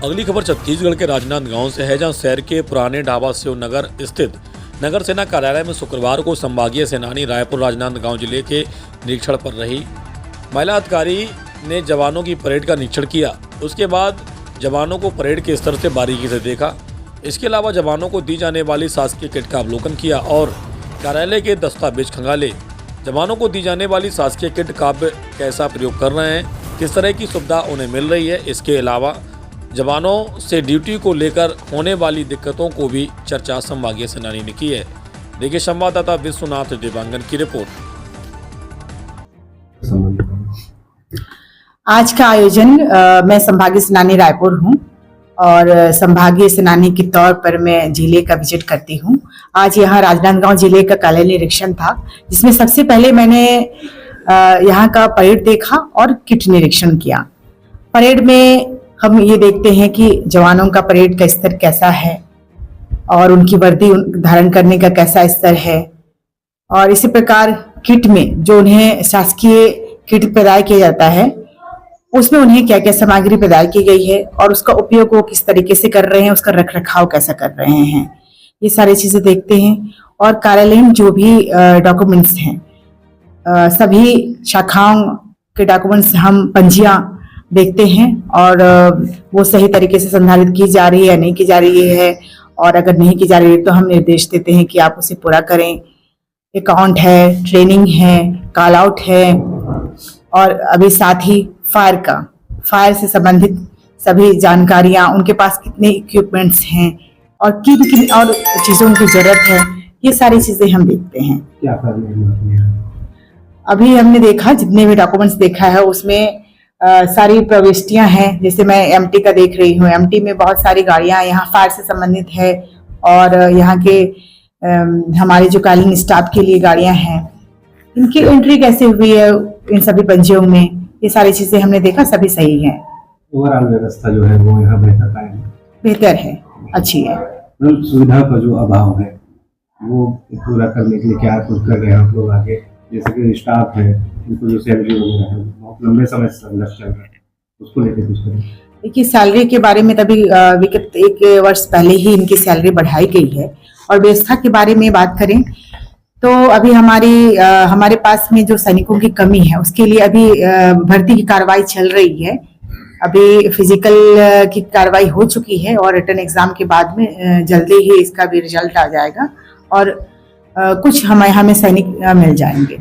अगली खबर छत्तीसगढ़ के राजनांदगांव से है, जहां शहर के पुराने ढाबा शिवनगर स्थित नगर सेना कार्यालय में शुक्रवार को संभागीय सेनानी रायपुर राजनांदगांव जिले के निरीक्षण पर रही। महिला अधिकारी ने जवानों की परेड का निरीक्षण किया। उसके बाद जवानों को परेड के स्तर से बारीकी से देखा। इसके अलावा जवानों को दी जाने वाली शासकीय किट का अवलोकन किया और कार्यालय के दस्तावेज खंगाले। जवानों को दी जाने वाली शासकीय किट का कैसा प्रयोग कर रहे हैं, किस तरह की सुविधा उन्हें मिल रही है, इसके अलावा जवानों से ड्यूटी को लेकर होने वाली दिक्कतों को भी चर्चा संभागीय सेनानी ने की है। देखिए संवाददाता विश्वनाथ देवांगन की रिपोर्ट। आज का आयोजन मैं संभागीय सेनानी रायपुर हूं और संभागीय सेनानी के तौर पर मैं जिले का विजिट करती हूं। आज यहां राजनांदगांव जिले का कार्यालय निरीक्षण था, जिसमें सबसे पहले मैंने यहां का परेड देखा और किट निरीक्षण किया। परेड में हम ये देखते हैं कि जवानों का परेड का स्तर कैसा है और उनकी वर्दी धारण करने का कैसा स्तर है, और इसी प्रकार किट में जो उन्हें शासकीय किट प्रदान किया जाता है उसमें उन्हें क्या क्या सामग्री प्रदान की गई है और उसका उपयोग वो किस तरीके से कर रहे हैं, उसका रख रखाव कैसा कर रहे हैं, ये सारी चीजें देखते हैं। और कार्यालय में जो भी डॉक्यूमेंट्स हैं, सभी शाखाओं के डॉक्यूमेंट्स हम पंजियां देखते हैं और वो सही तरीके से संधारित की जा रही है या नहीं की जा रही है, और अगर नहीं की जा रही है तो हम निर्देश देते हैं कि आप उसे पूरा करें। अकाउंट है, ट्रेनिंग है, कॉल आउट है, और अभी साथ ही फायर से संबंधित सभी जानकारियां, उनके पास कितने इक्विपमेंट्स हैं और किन किन और चीजों की जरूरत है, ये सारी चीजें हम देखते हैं। क्या अभी हमने देखा, जितने भी डॉक्यूमेंट्स देखा है उसमें सारी प्रविष्टियां हैं। जैसे मैं एमटी का देख रही हूँ, एमटी में बहुत सारी गाड़ियां यहाँ फायर से संबंधित है और यहाँ के हमारे जो कालीन स्टाफ के लिए गाड़ियां हैं, इनकी एंट्री कैसे हुई है इन सभी पंजियों में, ये सारी चीजें हमने देखा, सभी सही है। ओवरऑल व्यवस्था जो है वो यहाँ बेहतर है, अच्छी है। सुविधा का जो अभाव है वो पूरा करने के लिए क्या कुछ कर रहे हैं आप लोग आगे? जैसे कि स्टाफ है, उनको जो सैलरी वगैरह है बहुत लंबे समय से संघर्ष चल रहा है, उसको लेकर कुछ करें। देखिए, सैलरी के बारे में तभी विगत 1 वर्ष पहले ही इनकी सैलरी बढ़ाई गई है। और व्यवस्था के बारे में बात करें तो अभी हमारे पास में जो सैनिकों की कमी है उसके लिए अभी भर्ती की कार्रवाई चल रही है। अभी फिजिकल की कार्रवाई हो चुकी है और रिटर्न एग्जाम के बाद में जल्दी ही इसका भी रिजल्ट आ जाएगा और कुछ हमें सैनिक मिल जाएंगे।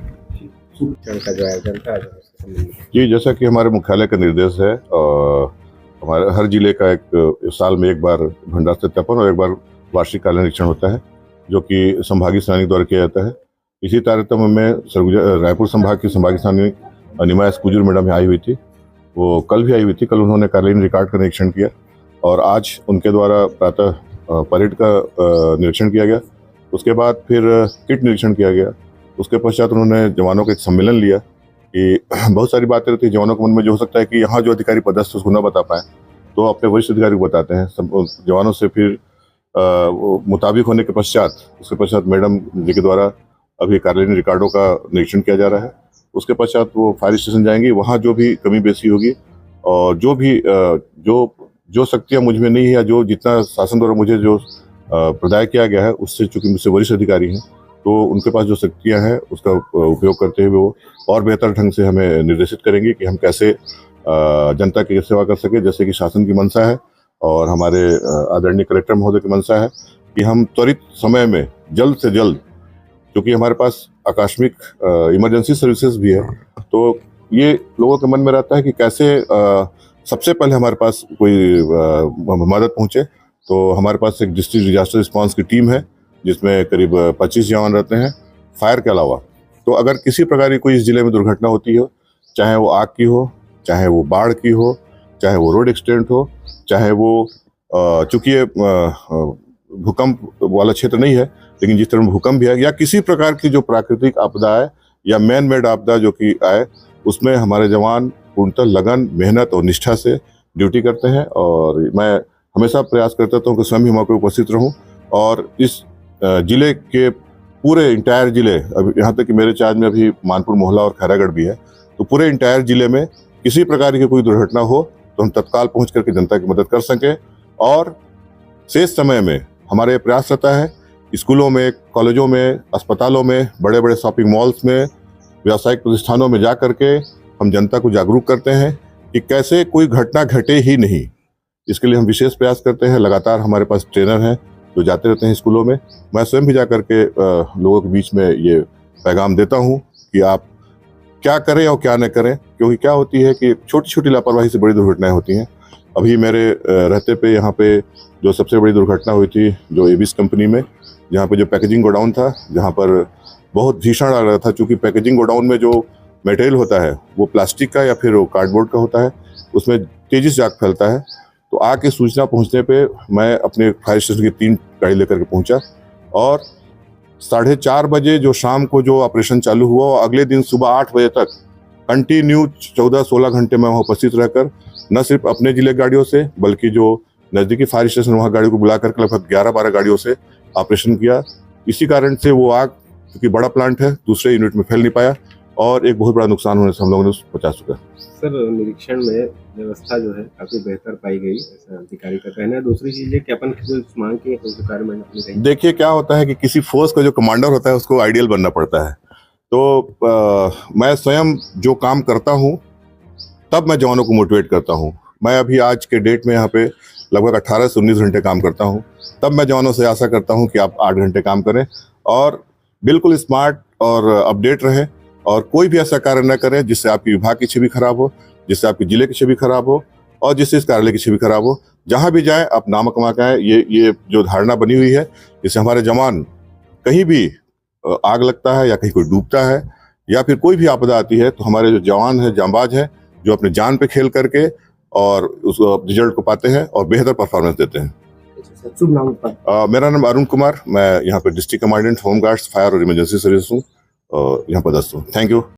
जी, जैसा कि हमारे मुख्यालय का निर्देश है, हमारे हर जिले का एक साल में एक बार भंडार सत्यापन और एक बार वार्षिक कार्यालय निरीक्षण होता है, जो कि संभागीय सेनानी द्वारा किया जाता है। इसी तारतम्य में रायपुर संभाग की संभागीय सेनानी अनिमा एस कुजूर मैडम आई हुई थी। वो कल भी आई हुई थी। कल उन्होंने कार्यालयीन रिकॉर्ड का निरीक्षण किया और आज उनके द्वारा प्रातः परेड का निरीक्षण किया गया। उसके बाद फिर किट निरीक्षण किया गया। उसके पश्चात उन्होंने जवानों का एक सम्मेलन लिया कि बहुत सारी बातें रहती है जवानों के मन में, जो हो सकता है कि यहाँ जो अधिकारी पदस्थ उसको न बता पाए तो अपने वरिष्ठ अधिकारी को बताते हैं। जवानों से फिर मुताबिक होने के पश्चात उसके पश्चात मैडम जी के द्वारा अभी कार्यालयीन रिकॉर्डों का निरीक्षण किया जा रहा है। उसके पश्चात वो फायर स्टेशन जाएंगी, वहाँ जो भी कमी बेसी होगी और जो भी जो शक्तियाँ मुझ में नहीं है या जो जितना शासन द्वारा मुझे जो प्रदान किया गया है उससे, चूंकि मुझसे वरिष्ठ अधिकारी हैं तो उनके पास जो शक्तियाँ हैं उसका उपयोग करते हुए वो और बेहतर ढंग से हमें निर्देशित करेंगे कि हम कैसे जनता की सेवा कर सके। जैसे कि शासन की मंशा है और हमारे आदरणीय कलेक्टर महोदय की मंशा है कि हम त्वरित समय में जल्द से जल्द, क्योंकि हमारे पास आकस्मिक इमरजेंसी सर्विसेज भी है, तो ये लोगों के मन में रहता है कि कैसे सबसे पहले हमारे पास कोई मदद पहुंचे। तो हमारे पास एक डिस्ट्रिक्ट डिजास्टर रिस्पांस की टीम है जिसमें करीब 25 जवान रहते हैं फायर के अलावा। तो अगर किसी प्रकार की कोई इस जिले में दुर्घटना होती हो, चाहे वो आग की हो, चाहे वो बाढ़ की हो, चाहे वो रोड एक्सीडेंट हो, चाहे वो चूंकि ये भूकंप वाला क्षेत्र नहीं है लेकिन जिस तरह भूकंप भी है या किसी प्रकार की जो प्राकृतिक आपदा है या मैन मेड आपदा जो कि आए, उसमें हमारे जवान पूर्णतः लगन, मेहनत और निष्ठा से ड्यूटी करते हैं। और मैं हमेशा प्रयास करता हूँ कि स्वयं ही मौके पर उपस्थित रहूँ और इस जिले के पूरे इंटायर जिले, अब यहाँ तक कि मेरे चार्ज में अभी मानपुर मोहल्ला और खैरागढ़ भी है, तो पूरे इंटायर जिले में किसी प्रकार की कोई दुर्घटना हो तो हम तत्काल पहुंच करके जनता की मदद कर सकें। और शेष समय में हमारे प्रयास रहता है स्कूलों में, कॉलेजों में, अस्पतालों में, बड़े बड़े शॉपिंग मॉल्स में, व्यावसायिक प्रतिष्ठानों में जा करके हम जनता को जागरूक करते हैं कि कैसे कोई घटना घटे ही नहीं। इसके लिए हम विशेष प्रयास करते हैं। लगातार हमारे पास ट्रेनर हैं जो जाते रहते हैं स्कूलों में। मैं स्वयं भी जा करके लोगों के बीच में ये पैगाम देता हूँ कि आप क्या करें और क्या न करें, क्योंकि क्या होती है कि छोटी छोटी लापरवाही से बड़ी दुर्घटनाएं होती हैं। अभी मेरे रहते पे यहाँ पे जो सबसे बड़ी दुर्घटना हुई थी जो एबिस कंपनी में, जहाँ पे जो पैकेजिंग गोडाउन था, जहाँ पर बहुत भीषण आ रहा था, क्योंकि पैकेजिंग गोडाउन में जो मटेरियल होता है वो प्लास्टिक का या फिर वो कार्डबोर्ड का होता है, उसमें तेजी से आग फैलता है। तो आग की सूचना पहुंचने पे मैं अपने फायर स्टेशन की 3 गाड़ी लेकर के पहुंचा और 4:30 बजे जो शाम को जो ऑपरेशन चालू हुआ और अगले दिन सुबह 8 बजे तक कंटिन्यू 14-16 घंटे में वहाँ उपस्थित रहकर न सिर्फ अपने जिले गाड़ियों से बल्कि जो नज़दीकी फायर स्टेशन वहाँ गाड़ी को बुला करके लगभग 11-12 गाड़ियों से ऑपरेशन किया। इसी कारण से वो आग, क्योंकि बड़ा प्लांट है, दूसरे यूनिट में फैल नहीं पाया और एक बहुत बड़ा नुकसान होने से हम लोगों ने बचा चुका। सर, निरीक्षण में व्यवस्था जो है काफी बेहतर पाई गई, ऐसा अधिकारी का कहना है। दूसरी चीज है कि अपन जो मांग की कार्य में अपनी रही। देखिए क्या होता है कि किसी फोर्स का जो कमांडर होता है उसको आइडियल बनना पड़ता है। तो मैं स्वयं जो काम करता हूँ तब मैं जवानों को मोटिवेट करता हूँ। मैं अभी आज के डेट में यहाँ पे लगभग 18 से 19 घंटे काम करता हूँ, तब मैं जवानों से आशा करता हूँ कि आप 8 घंटे काम करें और बिल्कुल स्मार्ट और अपडेट रहें और कोई भी ऐसा कार्य न करें जिससे आपकी विभाग की छवि खराब हो, जिससे आपके जिले की छवि खराब हो और जिससे इस कार्यालय की छवि खराब हो। जहाँ भी जाए आप नाम कमा के आए। ये जो धारणा बनी हुई है, जिससे हमारे जवान कहीं भी आग लगता है या कहीं कोई डूबता है या फिर कोई भी आपदा आती है तो हमारे जो जवान हैं, जांबाज हैं, जो अपने जान पे खेल करके और उस रिजल्ट को पाते हैं और बेहतर परफॉर्मेंस देते हैं। शुभ नाम? मेरा नाम अरुण कुमार, मैं यहाँ पे डिस्ट्रिक्ट कमांडेंट होमगार्ड्स फायर और इमरजेंसी सर्विस हूँ, यहाँ पदस्थ हूँ। Thank you.